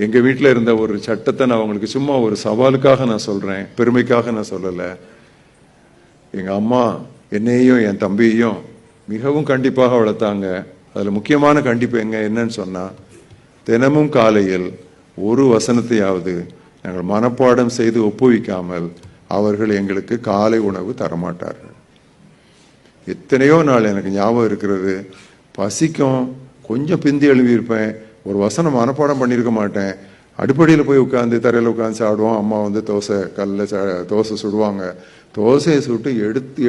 எங்க வீட்டில் இருந்த ஒரு சட்டத்தை நான் உங்களுக்கு சும்மா ஒரு சவாலுக்காக நான் சொல்றேன், பெருமைக்காக நான் சொல்லல. எங்க அம்மா என்னையும் என் தம்பியையும் மிகவும் கண்டிப்பாக வளர்த்தாங்க. அதுல முக்கியமான கண்டிப்பு என்னன்னு சொன்னா, தினமும் காலையில் ஒரு வசனத்தையாவது நாங்கள் மனப்பாடம் செய்து ஒப்புவிக்காமல் அவர்கள் எங்களுக்கு காலை உணவு தரமாட்டார்கள். எத்தனையோ நாள் எனக்கு ஞாபகம் இருக்கிறது, பசிக்கும், கொஞ்சம் பிந்தி எழுதியிருப்பேன், ஒரு வசனம் மனப்பாடம் பண்ணியிருக்க மாட்டேன். அடுப்படியில் போய் உட்காந்து தரையில் உட்காந்து சாப்பிடுவோம். அம்மா வந்து தோசை சுடுவாங்க. தோசையை சுட்டு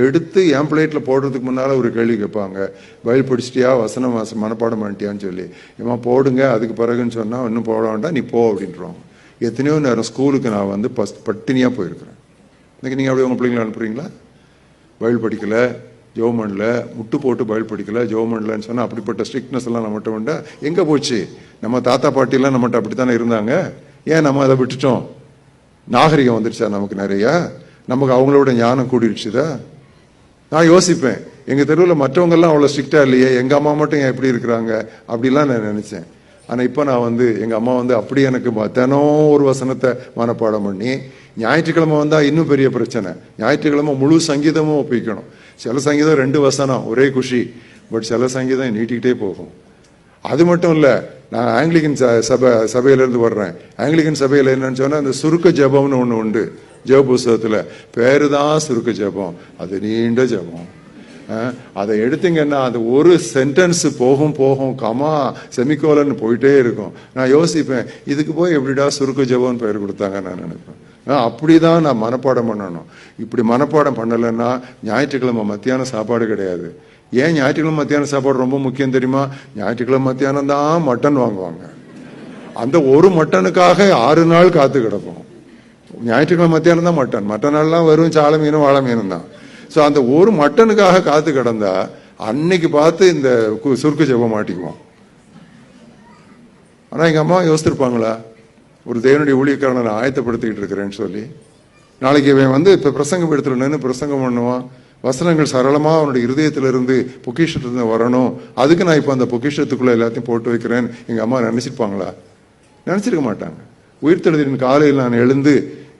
எடுத்து என் பிளேட்டில் போடுறதுக்கு முன்னால் ஒரு கேள்வி கேட்பாங்க, பைபிள் படிச்சிட்டியா, வசனம் மனப்பாடம் பண்ணிட்டியான்னு சொல்லி. ஏமா போடுங்க, அதுக்கு பிறகுன்னு சொன்னால் இன்னும் போட வேண்டாம், நீ போ அப்படின்றவாங்க. எத்தனையோ நேரம் ஸ்கூலுக்கு நான் வந்து பட்டினியாக போயிருக்கிறேன். இன்னைக்கு நீங்கள் அப்படியே உங்கள் பிள்ளைங்களை அனுப்புறீங்களா? பைபிள் படிக்கலை, ஜோமன்ல முட்டு போட்டு பைபிள் படிக்கல, ஜோமன்லன்னு சொன்னா அப்படிப்பட்ட ஸ்ட்ரிக்ட்னஸ் எல்லாம் நம்மகிட்ட உண்டா? எங்க போச்சு? நம்ம தாத்தா பாட்டி எல்லாம் நம்மகிட்ட அப்படித்தானே இருந்தாங்க. ஏன் நம்ம அதை விட்டுட்டோம்? நாகரிகம் வந்துருச்சா நமக்கு நிறைய? நமக்கு அவங்களோட ஞானம் கூடிடுச்சுதா? நான் யோசிப்பேன், எங்க தெருவில் மற்றவங்க எல்லாம் அவ்வளவு ஸ்ட்ரிக்டா இல்லையே, எங்க அம்மா மட்டும் ஏன் எப்படி இருக்கிறாங்க அப்படிலாம் நான் நினைச்சேன். ஆனா இப்ப நான் வந்து எங்க அம்மா வந்து அப்படி எனக்கு தினம் ஒரு வசனத்தை மனப்பாடம் பண்ணி, ஞாயிற்றுக்கிழமை வந்தா இன்னும் பெரிய பிரச்சனை. ஞாயிற்றுக்கிழமை முழு சங்கீதமும் ஒப்பிக்கணும். சில சங்கீதம் 2 வசனம் ஒரே குஷி, பட் சில சங்கீதம் நீட்டிக்கிட்டே போகும். அது மட்டும் இல்ல, நான் ஆங்கிலிகன் சபையிலிருந்து வர்றேன். ஆங்கிலிகன் சபையில என்னன்னு சொன்னா, அந்த சுருக்க ஜபம்னு ஒண்ணு உண்டு. ஜெப புஸ்தகத்துல பேருதான் சுருக்க ஜபம், அது நீண்ட ஜபம். அதை எடுத்தீங்கன்னா அது ஒரு சென்டென்ஸ் போகும் கமா செமிகோலன்னு போயிட்டே இருக்கும். நான் யோசிப்பேன், இதுக்கு போய் எப்படிடா சுருக்க ஜபம்னு பெயர் கொடுத்தாங்க நான் நினைப்பேன். அப்படிதான் நான் மனப்பாடம் பண்ணணும். இப்படி மனப்பாடம் பண்ணலைன்னா ஞாயிற்றுக்கிழமை மத்தியானம் சாப்பாடு கிடையாது. ஏன் ஞாயிற்றுக்கிழமை மத்தியானம் சாப்பாடு ரொம்ப முக்கியம் தெரியுமா? ஞாயிற்றுக்கிழமை மத்தியானம் தான் மட்டன் வாங்குவாங்க. அந்த ஒரு மட்டனுக்காக 6 நாள் காத்து கிடப்போம். ஞாயிற்றுக்கிழமை மத்தியானம் தான் மட்டன், மற்ற நாள்லாம் வெறும் சாலை மீனும் வாழை மீனும் தான். ஸோ அந்த ஒரு மட்டனுக்காக காத்து கிடந்தா அன்னைக்கு பார்த்து இந்த சுருக்கு ஜெபம் மாட்டிக்குவோம். ஆனா எங்க அம்மா யோசிச்சிருப்பாங்களா, ஒரு தேவனுடைய ஊழியக்காரனை நான் ஆயத்தப்படுத்திக்கிட்டு இருக்கிறேன்னு சொல்லி? நாளைக்கு இவன் வந்து இப்ப பிரசங்க இடத்துல நின்று பிரசங்கம் பண்ணுவான், வசனங்கள் சரளமா அவனுடைய இருதயத்திலிருந்து பொக்கிஷத்திலிருந்து வரணும், அதுக்கு நான் இப்ப அந்த பொக்கிஷத்துக்குள்ள எல்லாத்தையும் போட்டு வைக்கிறேன் எங்க அம்மா நினைச்சிருப்பாங்களா? நினைச்சிருக்க மாட்டாங்க. உயிர்த்தெழுதின் காலையில் நான் எழுந்து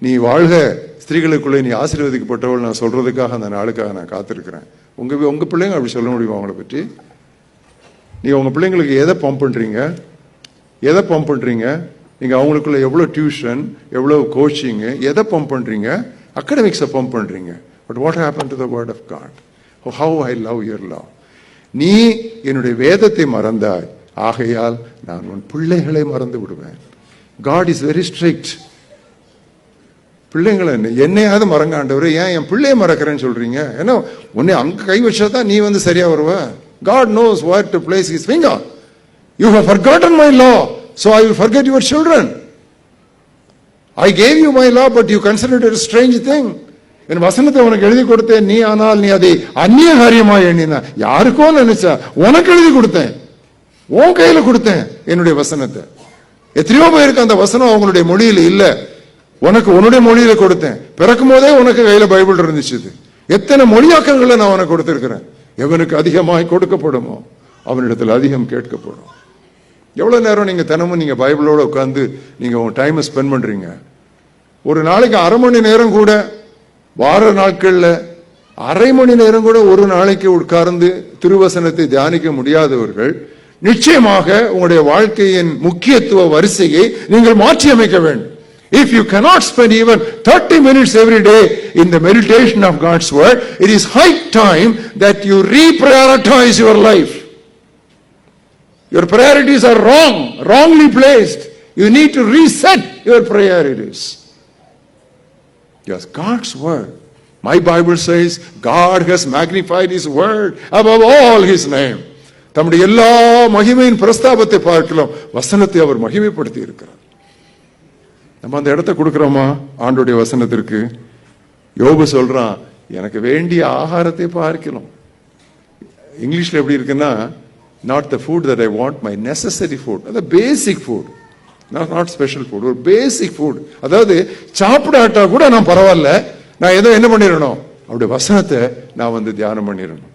நீ வாழ்க, ஸ்திரீகளுக்குள்ளே நீ ஆசீர்வதிக்கப்பட்டவள் நான் சொல்றதுக்காக அந்த நாளுக்காக நான் காத்திருக்கிறேன். உங்க பிள்ளைங்க அப்படி சொல்ல முடியுமா அவங்கள பற்றி? நீ உங்க பிள்ளைங்களுக்கு எதை பம்ப் பண்றீங்க? நீங்க அவங்களுக்குள்ள எவ்வளவு டியூஷன், எவ்வளவு கோச்சிங், எதை பம்ப் பண்றீங்க? அகாடமிக்ஸை பம்ப் பண்றீங்க. But what happen to the word of God? How I love your love. நீ என்னுடைய வேதத்தை மறந்தாய், ஆகையால் நான் உன் பிள்ளைகளை மறந்து விடுவேன். God is very strict. பிள்ளைங்களை என்னையாவது மறங்க ஆண்டவரே, ஏன் என் பிள்ளைய மறக்கிறேன்னு சொல்றீங்க? ஏன்னா உன்னை அங்க கை வச்சாதான் நீ வந்து சரியா வருவ. God knows where to place his finger. You have forgotten my law, so I will forget your children. I gave you my law, but you considered it a strange thing. என் வசனத்தை உனக்கு எழுதி கொடுத்தேன், நீ ஆனால் நீ அதை அந்நிய காரியமா எண்ணின. யாருக்கோ நினைச்சா, உனக்கு எழுதி கொடுத்தேன், உன் கையில கொடுத்தேன் என்னுடைய வசனத்தை. எத்தனையோ பேருக்கு அந்த வசனம் அவங்களுடைய மொழியில இல்ல, உனக்கு உன்னுடைய மொழியில கொடுத்தேன். பிறக்கும் போதே உனக்கு கையில பைபிள் இருந்துச்சு. எத்தனை மொழியாக்கங்களை நான் உனக்கு கொடுத்திருக்கிறேன். எவனுக்கு அதிகமாய் கொடுக்கப்படுமோ அவனிடத்தில் அதிகம் கேட்கப்படும். எவ்வளவு நேரம் நீங்க தினமும் நீங்க பைபிளோட உட்கார்ந்து நீங்க உங்க டைம் ஸ்பெண்ட் பண்றீங்க? ஒரு நாளைக்கு 1/2 மணி நேரம் கூட, வார நாட்கள்ல 1/2 மணி நேரம் கூட ஒரு நாளைக்கு உட்கார்ந்து திருவசனத்தை தியானிக்க முடியாதவர்கள் நிச்சயமாக உங்களுடைய வாழ்க்கையின் முக்கியத்துவ வரிசையை நீங்கள் மாற்றி அமைக்க வேண்டும். If you cannot spend even 30 minutes every day in the meditation of God's word, it is high time that you reprioritize your life. Your priorities are wrongly placed. You need to reset your priorities. Yes, God's word. My Bible says God has magnified his word above all his name. தம்முடைய எல்லா மகிமையின் பிரஸ்தாபத்தை பார்க்கலாம், வசனத்தை அவர் மகிமைப்படுத்தி இருக்கிறார். நம்ம அந்த இடத்தை கொடுக்கிறோமா ஆண்டுடைய வசனத்திற்கு? யோபு சொல்றான், எனக்கு வேண்டிய ஆகாரத்தை பார்க்கலாம். இங்கிலீஷ்ல எப்படி இருக்குன்னா, not the food that I want, my necessary food. அது பேசிக் ஃபுட், நாட் ஸ்பெஷல் ஃபுட், ஒரு பேசிக் ஃபுட். அதாவது சாப்பிடாட்டா கூட நான் பரவாயில்ல, நான் ஏதோ என்ன பண்ணிடணும், அவருடைய வசனத்தை நான் வந்து தியானம் பண்ணிடணும்.